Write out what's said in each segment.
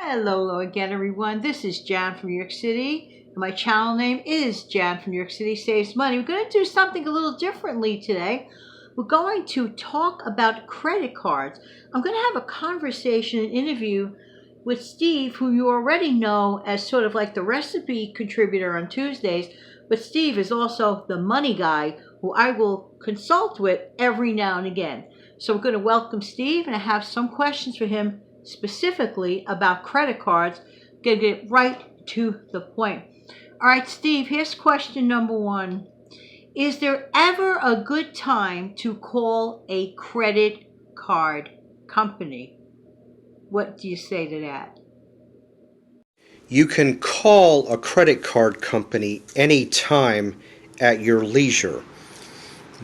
Hello again, everyone. This is Jan from New York City. And my channel name is Jan from New York City Saves Money. We're going to do something a little differently today. We're going to talk about credit cards. I'm going to have a conversation, an interview with Steve, who you already know as sort of like the recipe contributor on Tuesdays. But Steve is also the money guy who I will consult with every now and again. So we're going to welcome Steve, and I have some questions for him specifically about credit cards. Gonna get right to the point. All right, Steve, here's question number one. Is there ever a good time to call a credit card company? What do you say to that? You can call a credit card company anytime at your leisure.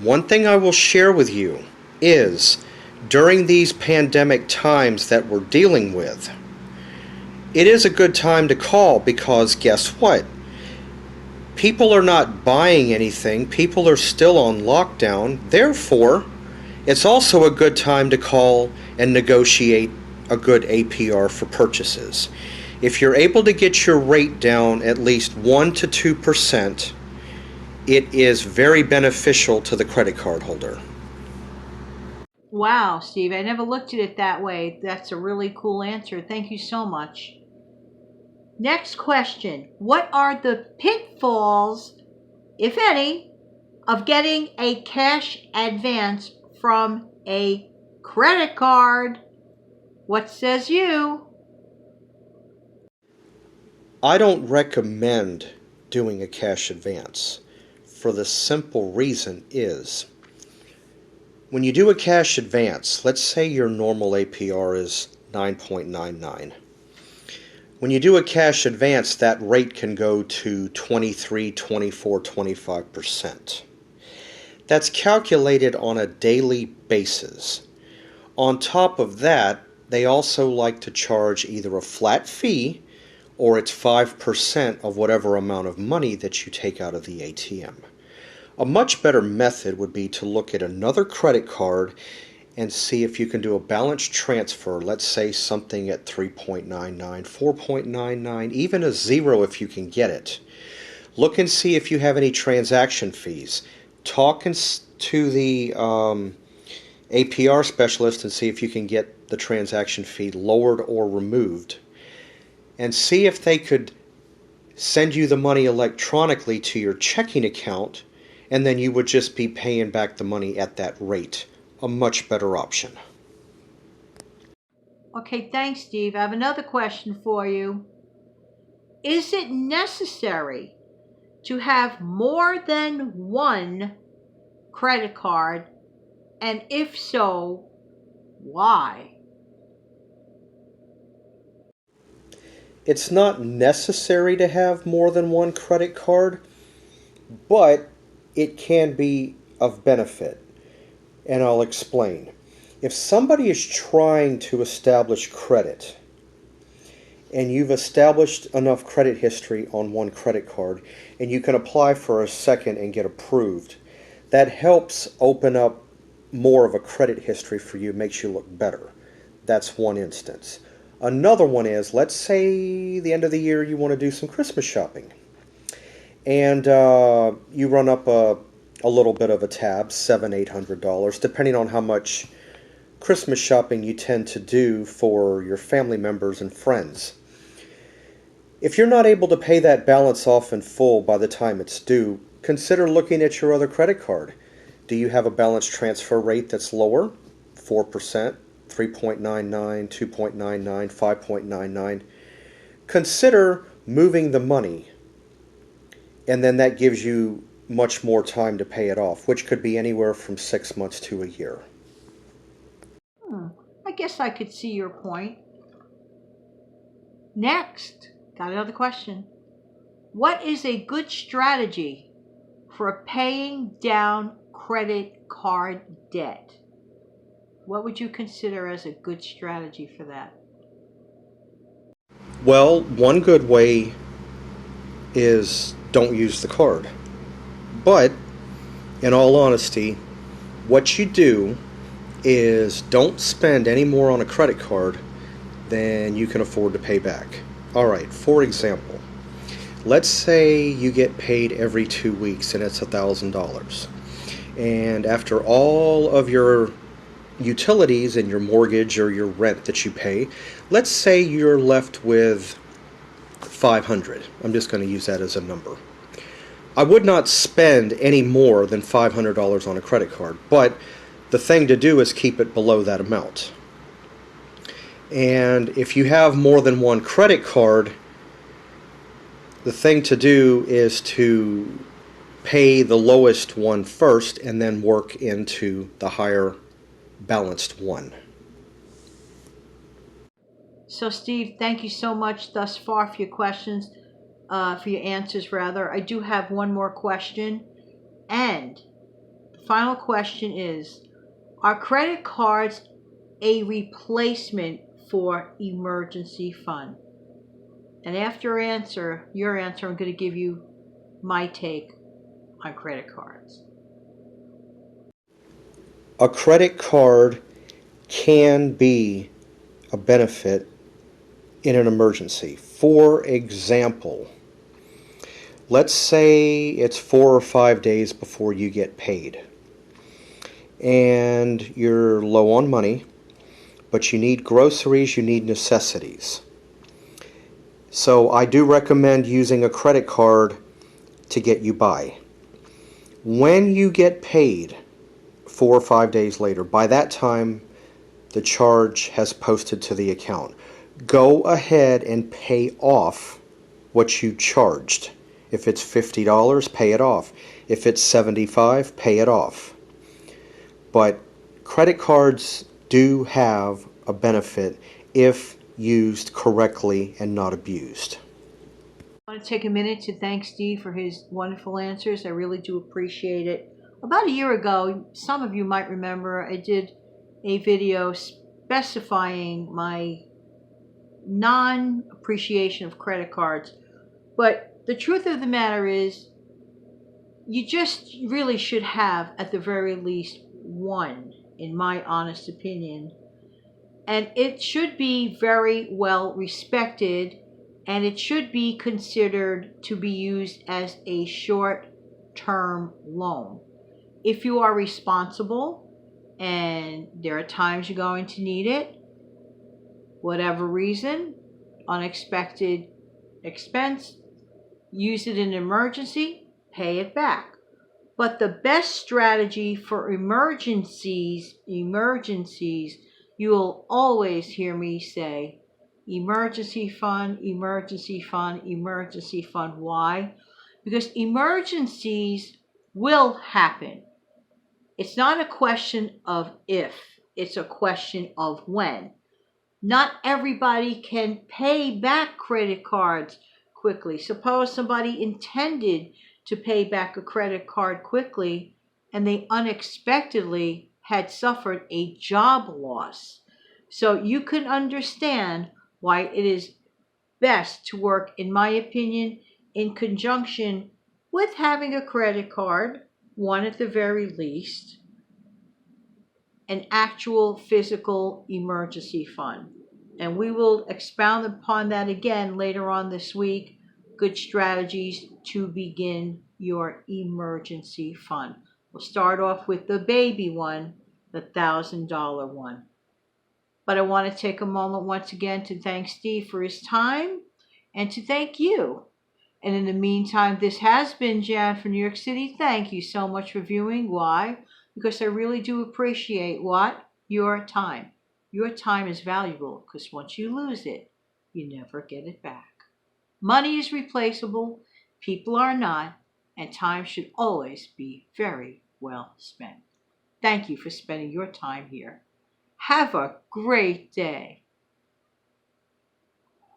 One thing I will share with you is during these pandemic times that we're dealing with, it is a good time to call because guess what? People are not buying anything. People are still on lockdown. Therefore, it's also a good time to call and negotiate a good APR for purchases. If you're able to get your rate down at least 1 to 2%, it is very beneficial to the credit card holder. Wow, Steve, I never looked at it that way. That's a really cool answer. Thank you so much. Next question. What are the pitfalls, if any, of getting a cash advance from a credit card? What says you? I don't recommend doing a cash advance for the simple reason is when you do a cash advance, let's say your normal APR is 9.99. When you do a cash advance, that rate can go to 23, 24, 25%. That's calculated on a daily basis. On top of that, they also like to charge either a flat fee or it's 5% of whatever amount of money that you take out of the ATM. A much better method would be to look at another credit card and see if you can do a balance transfer, let's say something at 3.99, 4.99, even a 0 if you can get it. Look and see if you have any transaction fees. Talk to the APR specialist and see if you can get the transaction fee lowered or removed. And see if they could send you the money electronically to your checking account, and then you would just be paying back the money at that rate. A much better option. Okay, thanks, Steve. I have another question for you. Is it necessary to have more than one credit card? And if so, why? It's not necessary to have more than one credit card, but it can be of benefit. And I'll explain. If somebody is trying to establish credit, and you've established enough credit history on one credit card, and you can apply for a second and get approved, that helps open up more of a credit history for you, makes you look better. That's one instance. Another one is, let's say the end of the year you want to do some Christmas shopping, and you run up a little bit of a tab, $700-800, depending on how much Christmas shopping you tend to do for your family members and friends. If you're not able to pay that balance off in full by the time it's due, consider looking at your other credit card. Do you have a balance transfer rate that's lower? 4%, 3.99, 2.99, 5.99. Consider moving the money, and then that gives you much more time to pay it off, which could be anywhere from 6 months to a year. I guess I could see your point. Next, got another question. What is a good strategy for paying down credit card debt? What would you consider as a good strategy for that? Well, one good way is don't use the card. But, in all honesty, what you do is don't spend any more on a credit card than you can afford to pay back. All right, for example, let's say you get paid every 2 weeks and it's $1,000. And after all of your utilities and your mortgage or your rent that you pay, let's say you're left with $500. I'm just going to use that as a number. I would not spend any more than $500 on a credit card, but the thing to do is keep it below that amount. And if you have more than one credit card, the thing to do is to pay the lowest one first and then work into the higher balanced one. So Steve, thank you so much thus far for your questions, for your answers rather. I do have one more question. And the final question is, are credit cards a replacement for emergency fund? And after your answer, I'm going to give you my take on credit cards. A credit card can be a benefit in an emergency. For example, let's say it's 4 or 5 days before you get paid and you're low on money, but you need groceries, you need necessities. So I do recommend using a credit card to get you by. When you get paid 4 or 5 days later, by that time the charge has posted to the account. Go ahead and pay off what you charged. If it's $50, pay it off. If it's $75, pay it off. But credit cards do have a benefit if used correctly and not abused. I want to take a minute to thank Steve for his wonderful answers. I really do appreciate it. About a year ago, some of you might remember, I did a video specifying my non-appreciation of credit cards. But the truth of the matter is, you just really should have, at the very least, one, in my honest opinion. And it should be very well respected, and it should be considered to be used as a short-term loan. If you are responsible, and there are times you're going to need it, whatever reason, unexpected expense, use it in an emergency, pay it back. But the best strategy for emergencies, you will always hear me say, emergency fund, emergency fund, emergency fund. Why? Because emergencies will happen. It's not a question of if, it's a question of when. Not everybody can pay back credit cards quickly. Suppose somebody intended to pay back a credit card quickly and they unexpectedly had suffered a job loss. So you can understand why it is best to work, in my opinion, in conjunction with having a credit card, one at the very least, an actual physical emergency fund. And we will expound upon that again later on this week. Good strategies to begin your emergency fund. We'll start off with the baby one, the $1,000 one. But I want to take a moment once again to thank Steve for his time and to thank you. And in the meantime, this has been Jan from New York City. Thank you so much for viewing. Why? Because I really do appreciate what? Your time. Your time is valuable because once you lose it, you never get it back. Money is replaceable, people are not, and time should always be very well spent. Thank you for spending your time here. Have a great day.